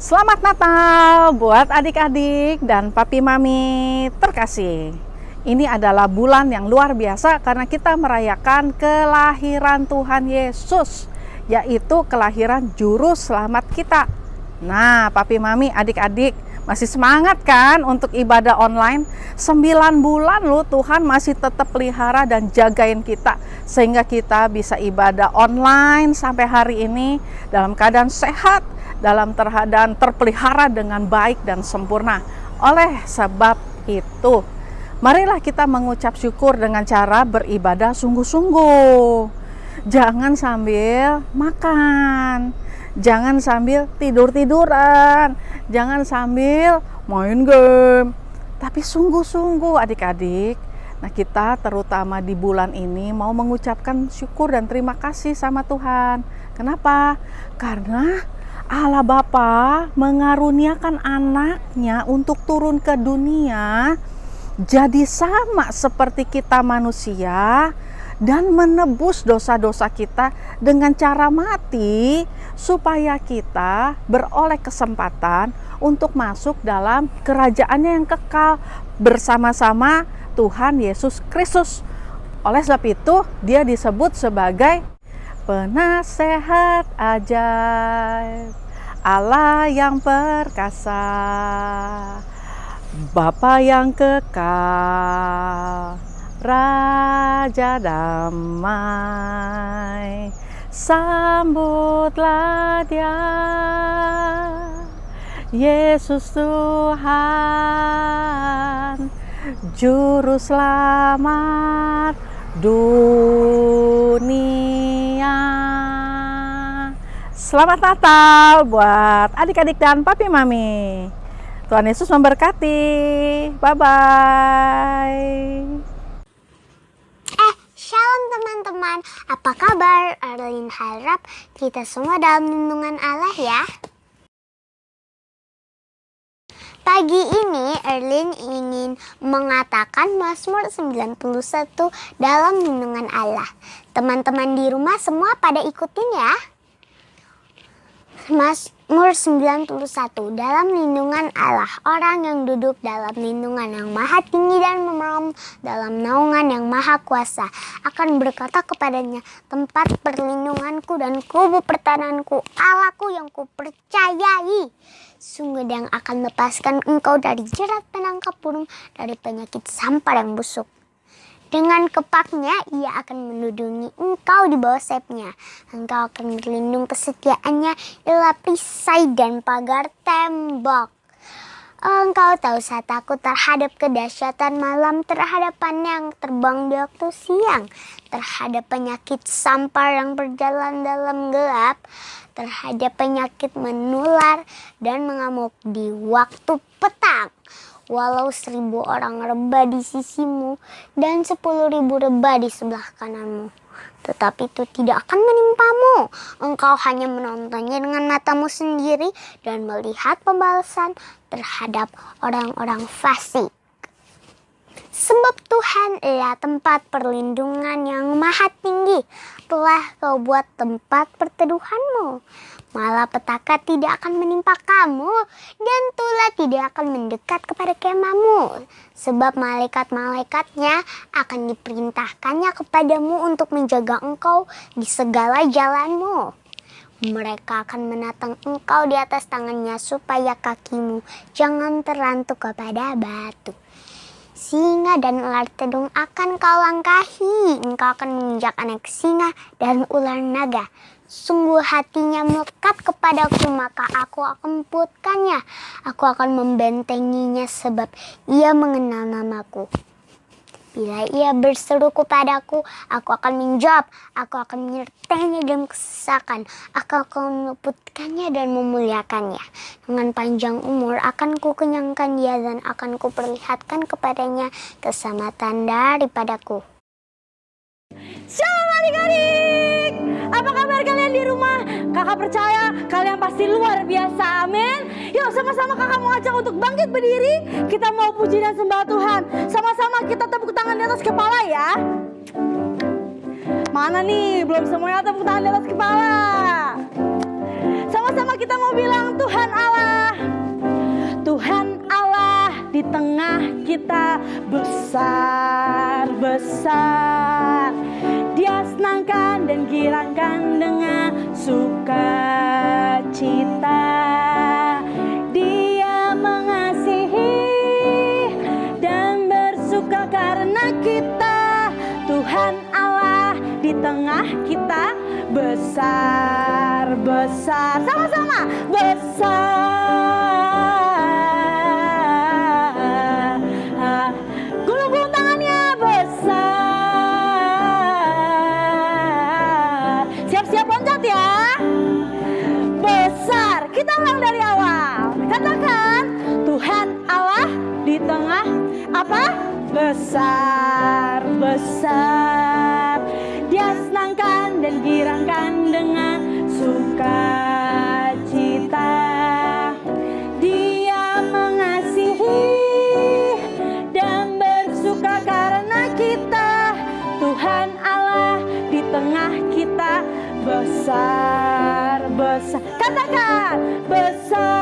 Selamat Natal buat adik-adik dan papi mami terkasih. Ini adalah bulan yang luar biasa karena kita merayakan kelahiran Tuhan Yesus, yaitu kelahiran juru selamat kita. Nah, papi mami, adik-adik, masih semangat kan untuk ibadah online? 9 bulan loh Tuhan masih tetap pelihara dan jagain kita, sehingga kita bisa ibadah online sampai hari ini dalam keadaan sehat, dalam keadaan terpelihara dengan baik dan sempurna. Oleh sebab itu, marilah kita mengucap syukur dengan cara beribadah sungguh-sungguh. Jangan sambil makan, jangan sambil tidur-tiduran, jangan sambil main game, tapi sungguh-sungguh adik-adik. Nah, kita terutama di bulan ini mau mengucapkan syukur dan terima kasih sama Tuhan. Kenapa? Karena Allah Bapa mengaruniakan anaknya untuk turun ke dunia jadi sama seperti kita manusia dan menebus dosa-dosa kita dengan cara mati supaya kita beroleh kesempatan untuk masuk dalam kerajaannya yang kekal bersama-sama Tuhan Yesus Kristus. Oleh sebab itu dia disebut sebagai penasehat ajaib, Allah yang perkasa, Bapa yang kekal, Raja damai, sambutlah Dia, Yesus Tuhan, Juru Selamat dunia. Selamat Natal buat adik-adik dan papi mami. Tuhan Yesus memberkati. Bye-bye. Shalom teman-teman. Apa kabar? Arlin harap kita semua dalam lindungan Allah ya. Pagi ini Erlin ingin mengatakan Mazmur 91 dalam lindungan Allah. Teman-teman di rumah semua pada ikutin ya. Mazmur 91 dalam lindungan Allah. Orang yang duduk dalam lindungan yang maha tinggi dan memerem dalam naungan yang maha kuasa akan berkata kepadanya, tempat perlindunganku dan kubu pertahananku, Allahku yang kupercayai. Sungguh Dia yang akan lepaskan engkau dari jerat penangkap burung, dari penyakit sampar yang busuk. Dengan kepaknya ia akan melindungi engkau di bawah sayapnya. Engkau akan berlindung kesetiaannya ialah perisai dan pagar tembok. Engkau tahu saat takut terhadap kedahsyatan malam, terhadap panah yang terbang di waktu siang, terhadap penyakit sampar yang berjalan dalam gelap, terhadap penyakit menular dan mengamuk di waktu petang. Walau 1.000 orang rebah di sisimu dan 10.000 rebah di sebelah kananmu, tetapi itu tidak akan menimpamu. Engkau hanya menontonnya dengan matamu sendiri dan melihat pembalasan terhadap orang-orang fasik. Sebab Tuhan adalah tempat perlindungan yang maha tinggi, telah kau buat tempat perteduhanmu. Malapetaka tidak akan menimpa kamu, dan tulah tidak akan mendekat kepada kemahmu. Sebab malaikat-malaikatnya akan diperintahkannya kepadamu untuk menjaga engkau di segala jalanmu. Mereka akan menatang engkau di atas tangannya supaya kakimu jangan terantuk kepada batu. Singa dan ular tedung akan kau langkahi. Engkau akan menginjak anak singa dan ular naga. Sungguh hatinya melekat kepadaku, maka aku akan emputkannya. Aku akan membentenginya sebab ia mengenal namaku. Bila ia berseru kepadaku, aku akan menjawab. Aku akan menyertainya dalam kesesakan. Aku akan meluputkannya dan memuliakannya. Dengan panjang umur akan kukenyangkan dia dan akan kuperlihatkan kepadanya keselamatan daripadaku. Shalom adik-adik, apa kabar kalian di rumah? Kakak percaya kalian pasti luar biasa, amin. Yuk sama-sama kakak mau ajak untuk bangkit berdiri. Kita mau puji dan sembah Tuhan. Sama-sama kita tepuk tangan di atas kepala ya. Mana nih, belum semuanya tepuk tangan di atas kepala. Sama-sama kita mau bilang Tuhan Allah. Tuhan Allah di tengah kita besar-besar. Dia senangkan dan girangkan dengan sukacita. Dia mengasihi dan bersuka karena kita. Tuhan Allah di tengah kita besar-besar. Sama-sama besar. Gulung-gulung tangannya besar. Siap-siap loncat ya. Besar. Kita ulang dari awal. Katakan Tuhan Allah di tengah apa? Besar-besar. Dia senangkan dan girangkan dengan sukacita. Dia mengasihi dan bersuka karena kita. Tuhan Allah di tengah kita besar-besar. Katakan besar.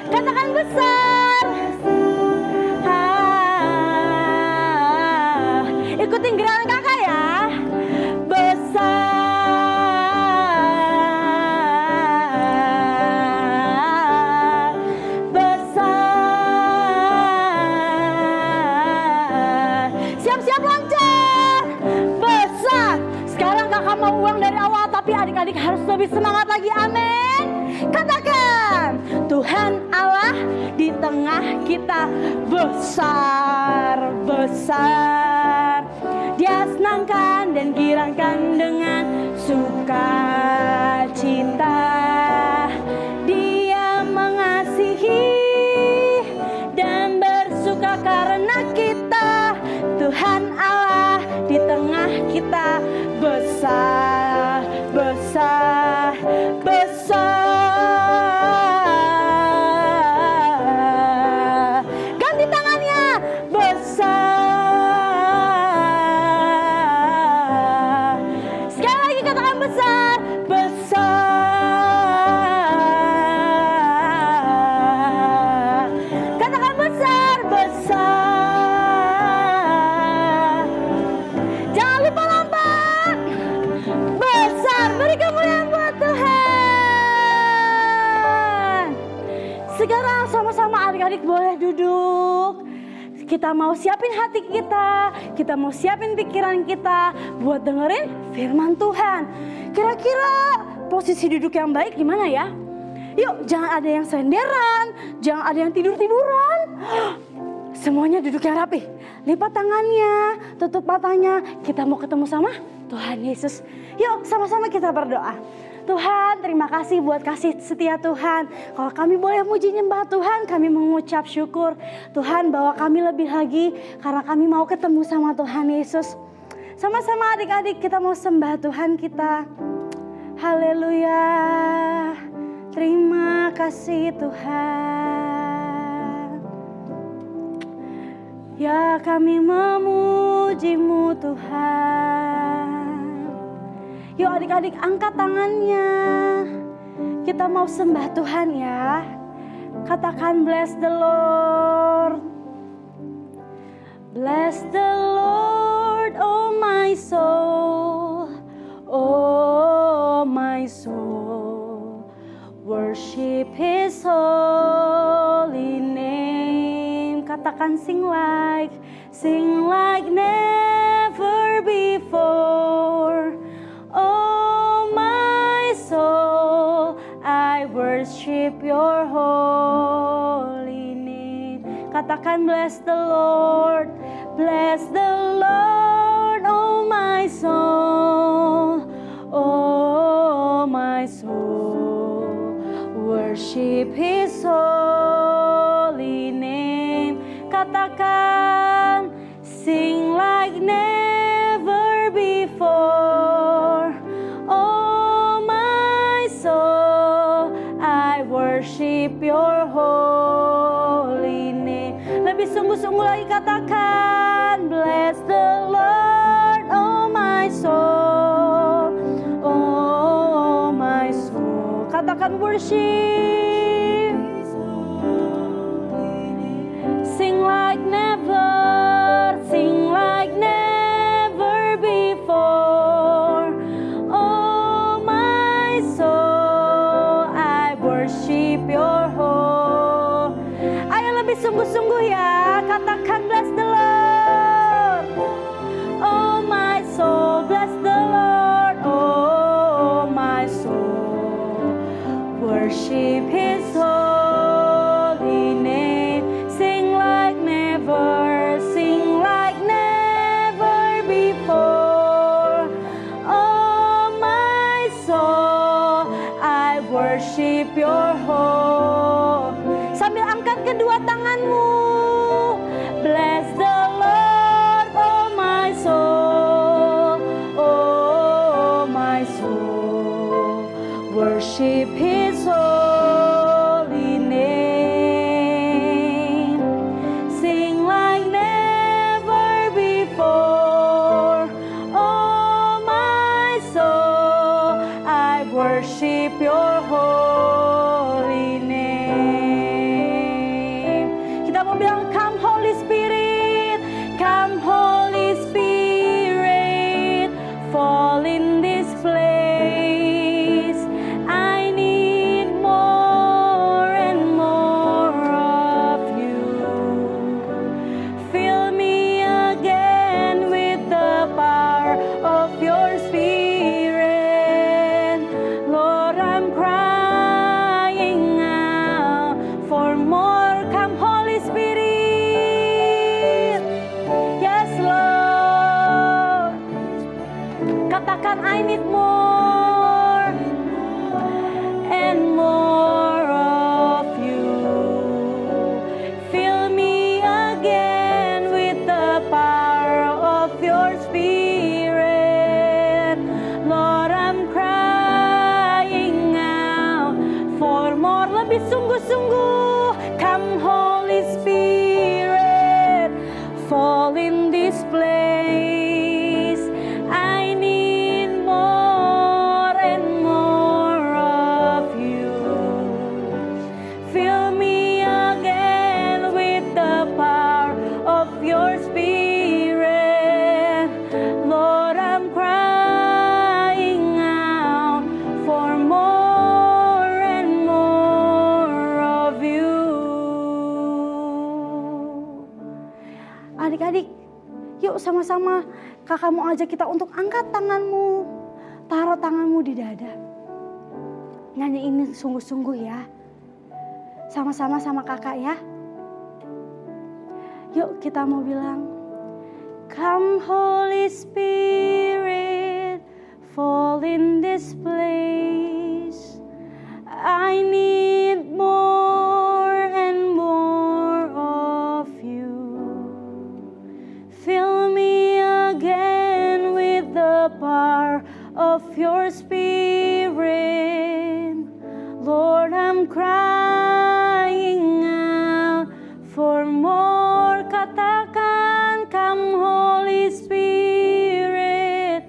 Katakan besar. Ikutin gerakan kakak ya. Besar. Besar. Siap-siap loncat. Besar. Sekarang kakak mau ulang dari awal, tapi adik-adik harus lebih semangat lagi. Amin. Katakan Tuhan Allah di tengah kita besar-besar. Dia senangkan dan girangkan dengan sukacita. Dia mengasihi dan bersuka karena kita. Tuhan Allah di tengah kita besar-besar. Besar. Ganti tangannya. Besar. Sekali lagi katakan besar. Besar. Katakan besar. Besar. Jangan lupa lompat. Besar. Beri kemuliaan buat Tuhan. Sekarang sama-sama adik-adik boleh duduk. Kita mau siapin hati kita mau siapin pikiran kita buat dengerin firman Tuhan. Kira-kira posisi duduk yang baik gimana ya? Yuk, jangan ada yang senderan, jangan ada yang tidur-tiduran. Semuanya duduk yang rapi. Lipat tangannya, tutup matanya. Kita mau ketemu sama Tuhan Yesus. Yuk, sama-sama kita berdoa. Tuhan, terima kasih buat kasih setia Tuhan. Kalau kami boleh muji nyembah Tuhan, kami mengucap syukur. Tuhan, bawa kami lebih lagi karena kami mau ketemu sama Tuhan Yesus. Sama-sama adik-adik kita mau sembah Tuhan kita. Haleluya. Terima kasih Tuhan. Ya, kami memuji-Mu Tuhan. Yuk adik-adik angkat tangannya. Kita mau sembah Tuhan ya. Katakan bless the Lord. Bless the Lord, oh my soul. Oh my soul. Worship His holy name. Katakan sing like never before. Oh my soul, I worship your holy name. Katakan bless the Lord, oh my soul, oh my soul, worship His holy name. Katakan sing like never before. Oh my soul, I worship your holy name. Lebih sungguh-sungguh lagi katakan bless the Lord, oh my soul. worship. Sing like never, sing like never before. Oh my soul, I worship your whole. Ayo lebih sungguh-sungguh ya, katakan bless the Lord. Oh my soul, bless the Lord. Oh my soul, worship His holy name. Sing like never, sing like never before. Oh my soul, I worship your whole. Sambil angkat kedua tanganmu. Bless the Lord, oh my soul. Oh my soul, worship His holy name. Sing like never before. Oh my soul, I worship your holy name. Kita mau bilang, come Holy Spirit, come Holy Spirit, fall in this place. I need more and more of you. Fill me again with the power of your Spirit. Lord, I'm crying out for more. Come Holy Spirit. Yes, Lord. Katakan, I need more and more of you. Fill me again with the power of your Spirit. Lord, I'm crying out for more. Lebih sungguh-sungguh. Come Holy Spirit, fall in this place. I need more and more of you. Fill me again with the power of your Spirit. Lord, I'm crying out for more and more of you. Adik-adik, yuk sama-sama kakak mau ajak kita untuk angkat tanganmu, taruh tanganmu di dada. Nyanyi ini sungguh-sungguh ya, sama-sama sama kakak ya. Yuk kita mau bilang, come Holy Spirit, fall in this place. I need more and more of you. Fill me again with the power of your Spirit. Lord, I'm crying out for more. Katakan, come Holy Spirit,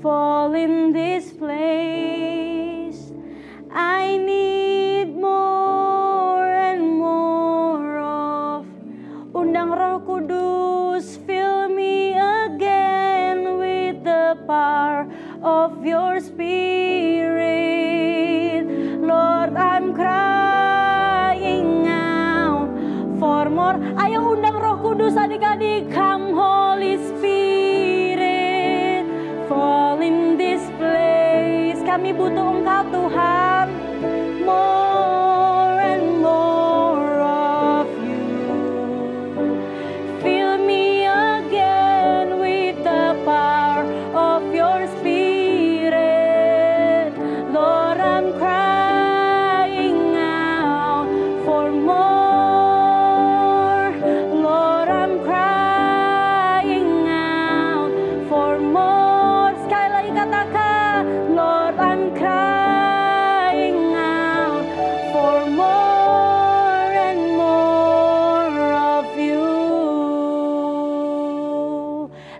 fall in this place. I need more and more of. Undang Roh Kudus, fill me again with the power of your Spirit. Lord, I'm crying out for more. Ayo undang Roh Kudus adik-adik. Come Holy Spirit, fall in this place. Kami butuh Engkau Tuhan. More and more of you. Fill me again with the power of your Spirit. Lord, I'm crying out for more. Lord, I'm crying out for more. Sekali lagi katakan, Lord, I'm crying out for more and more of you.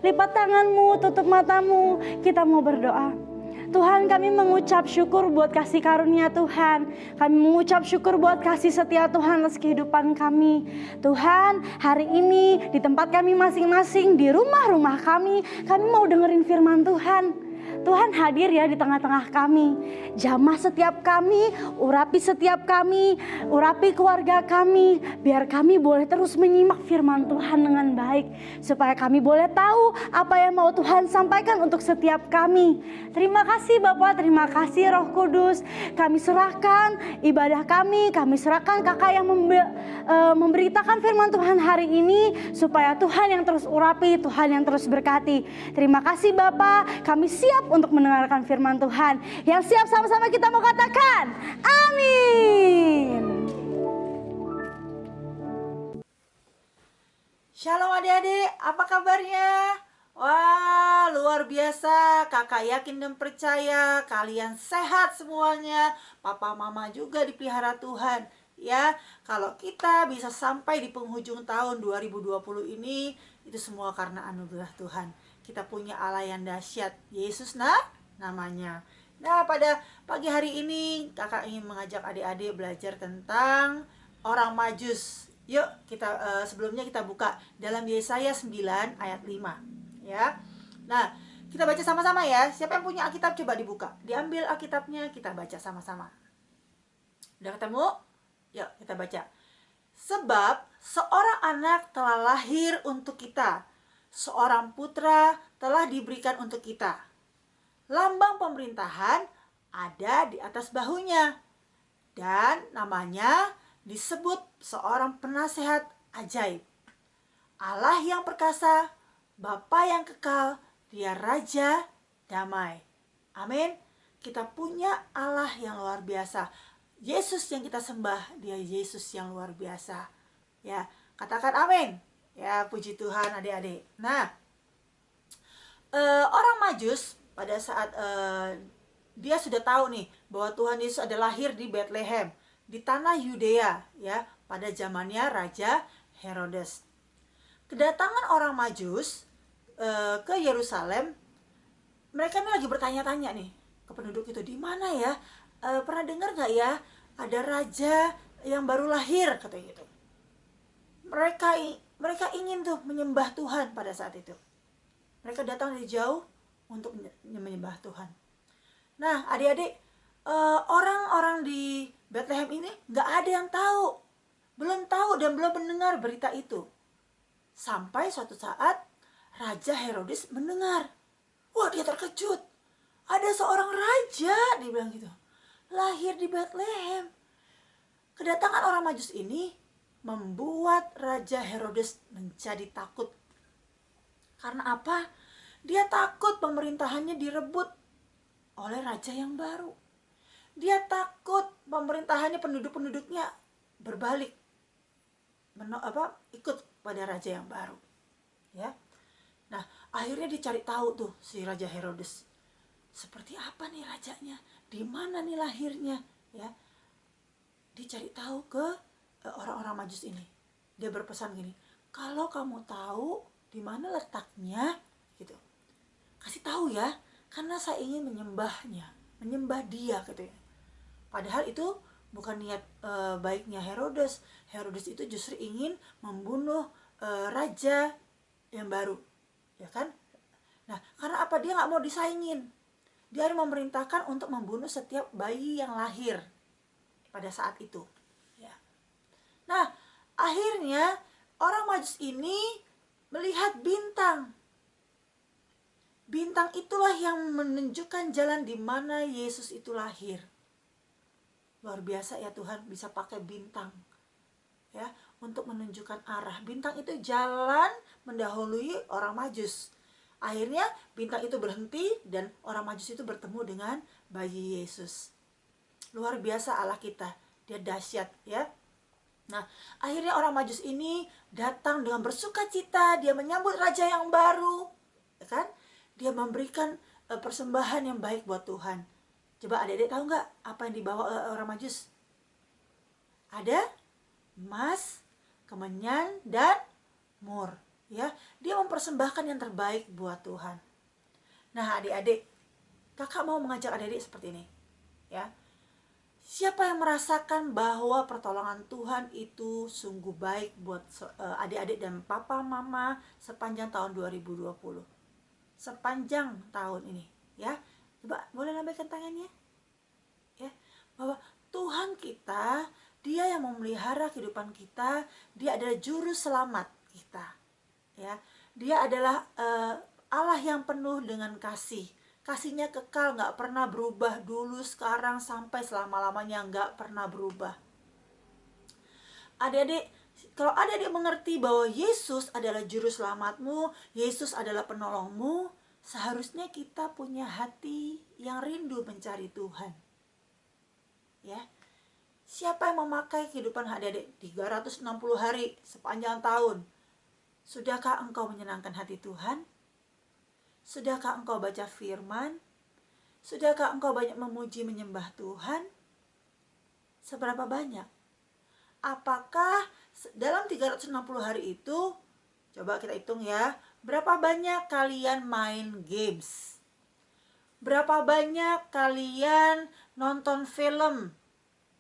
Lipat tanganmu, tutup matamu, kita mau berdoa. Tuhan, kami mengucap syukur buat kasih karunia Tuhan. Kami mengucap syukur buat kasih setia Tuhan atas kehidupan kami. Tuhan, hari ini di tempat kami masing-masing, di rumah-rumah kami mau dengerin firman Tuhan. Tuhan hadir ya di tengah-tengah kami. Jamah setiap kami, urapi setiap kami, urapi keluarga kami. Biar kami boleh terus menyimak firman Tuhan dengan baik. Supaya kami boleh tahu apa yang mau Tuhan sampaikan untuk setiap kami. Terima kasih Bapak, terima kasih Roh Kudus. Kami serahkan ibadah kami serahkan kakak yang memberitakan firman Tuhan hari ini. Supaya Tuhan yang terus urapi, Tuhan yang terus berkati. Terima kasih Bapak, kami siap untuk mendengarkan firman Tuhan. Yang siap sama-sama kita mau katakan, amin. Shalom adik-adik, apa kabarnya? Wah, luar biasa. Kakak yakin dan percaya kalian sehat semuanya. Papa mama juga dipelihara Tuhan. Ya, kalau kita bisa sampai di penghujung tahun 2020 ini, itu semua karena anugerah Tuhan. Kita punya Allah yang dahsyat, Yesus namanya. Nah, pada pagi hari ini kakak ingin mengajak adik-adik belajar tentang orang Majus. Yuk, kita sebelumnya kita buka dalam Yesaya 9 ayat 5, ya. Nah, kita baca sama-sama ya. Siapa yang punya Alkitab coba dibuka. Diambil Alkitabnya, kita baca sama-sama. Udah ketemu? Yuk, kita baca. Sebab seorang anak telah lahir untuk kita, seorang putra telah diberikan untuk kita. Lambang pemerintahan ada di atas bahunya. Dan namanya disebut seorang penasehat ajaib. Allah yang perkasa, Bapa yang kekal, Dia Raja damai. Amin. Kita punya Allah yang luar biasa. Yesus yang kita sembah, Dia Yesus yang luar biasa. Ya, katakan amin. Ya, puji Tuhan adik-adik. Nah, orang Majus pada saat dia sudah tahu nih bahwa Tuhan Yesus ada lahir di Bethlehem, di tanah Yudea, ya, pada zamannya Raja Herodes. Kedatangan orang Majus ke Yerusalem, mereka nih lagi bertanya-tanya nih ke penduduk itu, di mana ya? Pernah dengar nggak ya ada raja yang baru lahir, katanya gitu. Mereka ingin tuh menyembah Tuhan pada saat itu. Mereka datang dari jauh untuk menyembah Tuhan. Nah, adik-adik, orang-orang di Bethlehem ini nggak ada yang tahu, belum tahu dan belum mendengar berita itu. Sampai suatu saat Raja Herodes mendengar. Wah, dia terkejut. Ada seorang raja, dia bilang gitu, lahir di Bethlehem. Kedatangan orang Majus ini membuat Raja Herodes menjadi takut. Karena apa? Dia takut pemerintahannya direbut oleh raja yang baru. Dia takut pemerintahannya, penduduk-penduduknya berbalik, ikut pada raja yang baru. Ya. Nah, akhirnya dicari tahu tuh si Raja Herodes. Seperti apa nih rajanya? Di mana nih lahirnya? Ya. Dicari tahu ke orang-orang Majus ini. Dia berpesan gini, kalau kamu tahu di mana letaknya, gitu, kasih tahu ya, karena saya ingin menyembahnya, menyembah dia, gitu ya. Padahal itu bukan niat baiknya Herodes. Herodes itu justru ingin membunuh raja yang baru, ya kan? Nah, karena apa? Dia nggak mau disaingin. Dia harus memerintahkan untuk membunuh setiap bayi yang lahir pada saat itu. Ya. Nah, akhirnya orang Majus ini melihat bintang. Bintang itulah yang menunjukkan jalan di mana Yesus itu lahir. Luar biasa ya, Tuhan bisa pakai bintang, ya, untuk menunjukkan arah. Bintang itu jalan mendahului orang Majus. Akhirnya bintang itu berhenti dan orang Majus itu bertemu dengan bayi Yesus. Luar biasa Allah kita, Dia dahsyat, ya. Nah, akhirnya orang Majus ini datang dengan bersukacita, dia menyambut raja yang baru, ya kan? Dia memberikan persembahan yang baik buat Tuhan. Coba adik-adik tahu nggak apa yang dibawa orang Majus? Ada emas, kemenyan, dan mur. Ya, dia mempersembahkan yang terbaik buat Tuhan. Nah, adik-adik, Kakak mau mengajak adik-adik seperti ini, ya. Siapa yang merasakan bahwa pertolongan Tuhan itu sungguh baik buat adik-adik dan papa mama sepanjang tahun 2020? Sepanjang tahun ini, ya. Coba boleh lambaikan tangannya. Ya, bahwa Tuhan kita, Dia yang memelihara kehidupan kita, Dia adalah juru selamat kita. Ya, Dia adalah Allah yang penuh dengan kasih. Kasihnya kekal, gak pernah berubah, dulu, sekarang, sampai selama-lamanya gak pernah berubah. Adik-adik, kalau adik-adik mengerti bahwa Yesus adalah juru selamatmu, Yesus adalah penolongmu, seharusnya kita punya hati yang rindu mencari Tuhan. Ya, siapa yang memakai kehidupan adik-adik 360 hari sepanjang tahun? Sudahkah engkau menyenangkan hati Tuhan? Sudahkah engkau baca firman? Sudahkah engkau banyak memuji menyembah Tuhan? Seberapa banyak? Apakah dalam 360 hari itu, coba kita hitung ya, berapa banyak kalian main games? Berapa banyak kalian nonton film?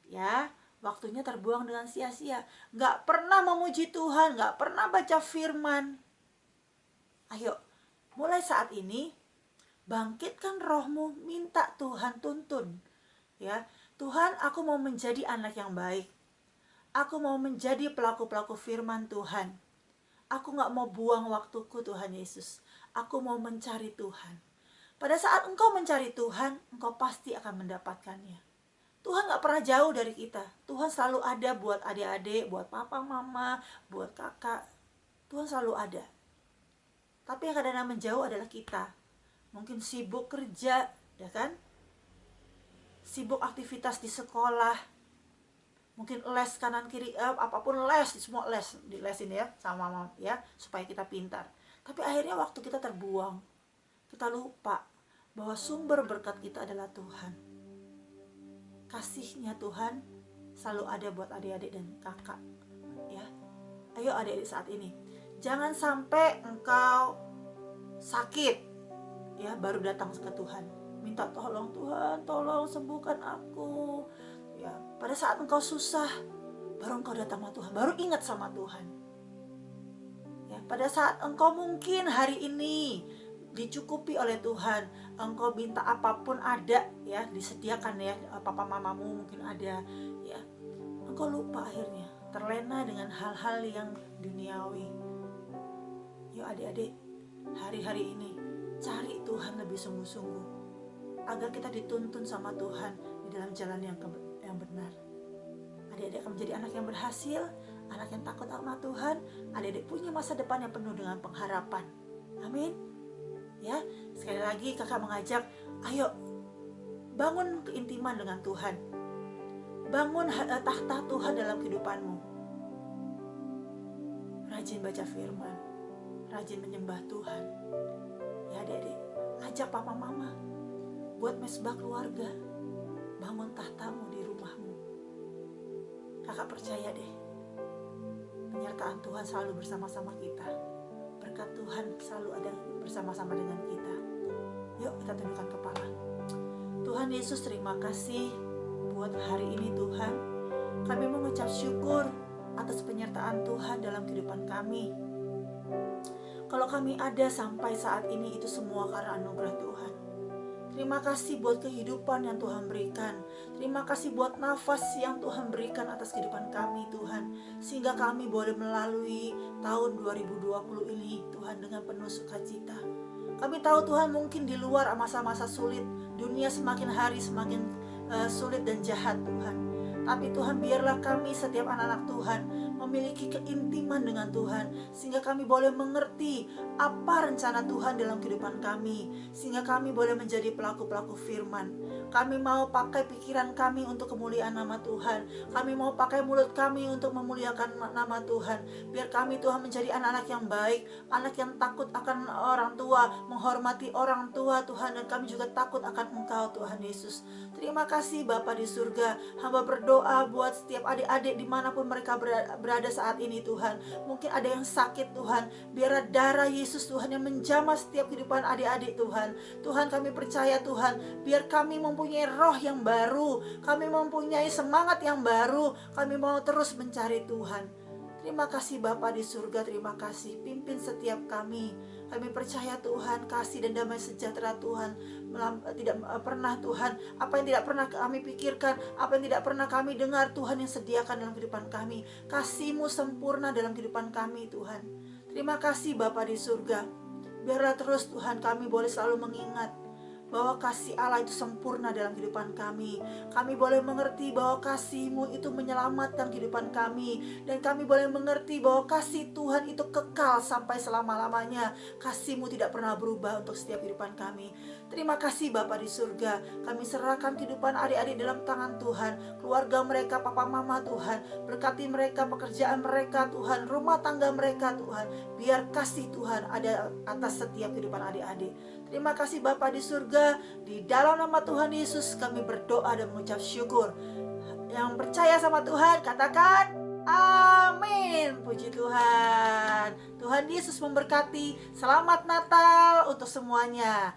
Ya, waktunya terbuang dengan sia-sia. Gak pernah memuji Tuhan, gak pernah baca firman. Ayo, mulai saat ini, bangkitkan rohmu, minta Tuhan tuntun. Ya, Tuhan, aku mau menjadi anak yang baik. Aku mau menjadi pelaku-pelaku firman Tuhan. Aku gak mau buang waktuku, Tuhan Yesus. Aku mau mencari Tuhan. Pada saat engkau mencari Tuhan, engkau pasti akan mendapatkannya. Tuhan gak pernah jauh dari kita. Tuhan selalu ada buat adik-adik, buat papa, mama, buat kakak. Tuhan selalu ada. Tapi yang kadang-kadang menjauh adalah kita. Mungkin sibuk kerja, ya kan? Sibuk aktivitas di sekolah. Mungkin les kanan kiri, apapun les, semua les, dilesin ya sama mama ya, supaya kita pintar. Tapi akhirnya waktu kita terbuang. Kita lupa bahwa sumber berkat kita adalah Tuhan. Kasihnya Tuhan selalu ada buat adik-adik dan kakak. Ya, ayo adik-adik saat ini, jangan sampai engkau sakit, ya baru datang ke Tuhan, minta tolong Tuhan, tolong sembuhkan aku. Ya, pada saat engkau susah, baru engkau datang sama Tuhan, baru ingat sama Tuhan. Ya, pada saat engkau mungkin hari ini dicukupi oleh Tuhan, engkau minta apapun ada, ya disediakan ya, papa mamamu mungkin ada, ya engkau lupa akhirnya, terlena dengan hal-hal yang duniawi. Yuk adik-adik, hari-hari ini cari Tuhan lebih sungguh-sungguh, agar kita dituntun sama Tuhan di dalam jalan yang benar. Adik-adik akan menjadi anak yang berhasil, anak yang takut sama Tuhan. Adik-adik punya masa depan yang penuh dengan pengharapan. Amin. Ya, sekali lagi kakak mengajak, ayo bangun keintiman dengan Tuhan. Bangun tahta Tuhan dalam kehidupanmu. Rajin baca firman, rajin menyembah Tuhan. Ya adik-adik, ajak papa mama buat mesbah keluarga. Bangun tahtamu di rumahmu. Kakak percaya deh, penyertaan Tuhan selalu bersama-sama kita. Berkat Tuhan selalu ada bersama-sama dengan kita. Yuk kita tundukkan kepala. Tuhan Yesus, terima kasih buat hari ini Tuhan. Kami mengucap syukur atas penyertaan Tuhan dalam kehidupan kami. Kalau kami ada sampai saat ini, itu semua karena anugerah Tuhan. Terima kasih buat kehidupan yang Tuhan berikan. Terima kasih buat nafas yang Tuhan berikan atas kehidupan kami Tuhan. Sehingga kami boleh melalui tahun 2020 ini Tuhan dengan penuh sukacita. Kami tahu Tuhan mungkin di luar masa-masa sulit, dunia semakin hari semakin sulit dan jahat Tuhan. Tapi Tuhan, biarlah kami setiap anak-anak Tuhan memiliki keintiman dengan Tuhan, sehingga kami boleh mengerti apa rencana Tuhan dalam kehidupan kami, sehingga kami boleh menjadi pelaku-pelaku firman. Kami mau pakai pikiran kami untuk kemuliaan nama Tuhan. Kami mau pakai mulut kami untuk memuliakan nama Tuhan. Biar kami Tuhan menjadi anak-anak yang baik, anak yang takut akan orang tua, menghormati orang tua Tuhan, dan kami juga takut akan Engkau Tuhan Yesus. Terima kasih Bapa di surga. Hamba berdoa buat setiap adik-adik dimanapun mereka berada saat ini Tuhan. Mungkin ada yang sakit Tuhan. Biar darah Yesus Tuhan yang menjamah setiap kehidupan adik-adik Tuhan. Tuhan, kami percaya Tuhan, biar kami mempunyai roh yang baru, kami mempunyai semangat yang baru, kami mau terus mencari Tuhan. Terima kasih Bapa di surga, terima kasih pimpin setiap kami. Kami percaya Tuhan, kasih dan damai sejahtera Tuhan tidak pernah Tuhan, apa yang tidak pernah kami pikirkan, apa yang tidak pernah kami dengar, Tuhan yang sediakan dalam kehidupan kami. Kasih-Mu sempurna dalam kehidupan kami Tuhan. Terima kasih Bapa di surga. Biarlah terus Tuhan kami boleh selalu mengingat bahwa kasih Allah itu sempurna dalam kehidupan kami. Kami boleh mengerti bahwa kasih-Mu itu menyelamatkan kehidupan kami. Dan kami boleh mengerti bahwa kasih Tuhan itu kekal sampai selama-lamanya. Kasih-Mu tidak pernah berubah untuk setiap kehidupan kami. Terima kasih Bapa di surga. Kami serahkan kehidupan adik-adik dalam tangan Tuhan. Keluarga mereka, papa mama Tuhan. Berkati mereka, pekerjaan mereka Tuhan. Rumah tangga mereka Tuhan. Biar kasih Tuhan ada atas setiap kehidupan adik-adik. Terima kasih Bapa di surga. Di dalam nama Tuhan Yesus kami berdoa dan mengucap syukur. Yang percaya sama Tuhan katakan amin. Puji Tuhan. Tuhan Yesus memberkati. Selamat Natal untuk semuanya.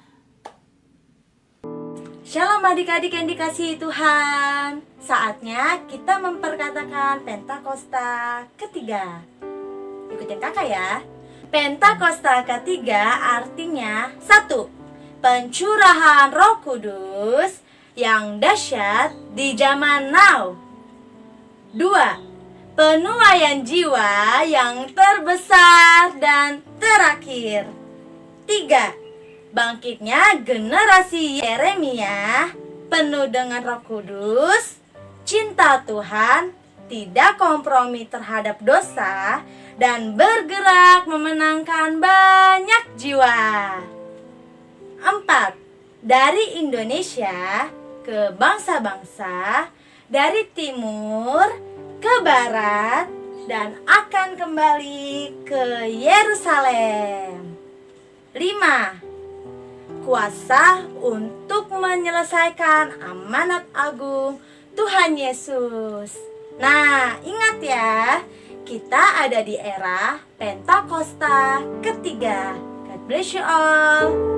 Shalom adik-adik yang dikasihi Tuhan. Saatnya kita memperkatakan Pentakosta ketiga. Ikutin kakak ya. Pentakosta ketiga artinya 1. Pencurahan Roh Kudus yang dahsyat di zaman now. 2. Penuaian jiwa yang terbesar dan terakhir. 3. Bangkitnya generasi Yeremia penuh dengan Roh Kudus, cinta Tuhan, tidak kompromi terhadap dosa, dan bergerak memenangkan banyak jiwa. 4. Dari Indonesia ke bangsa-bangsa, dari timur ke barat, dan akan kembali ke Yerusalem. 5. Kuasa untuk menyelesaikan amanat agung Tuhan Yesus. Nah, ingat ya, kita ada di era Pentakosta ketiga. God bless you all.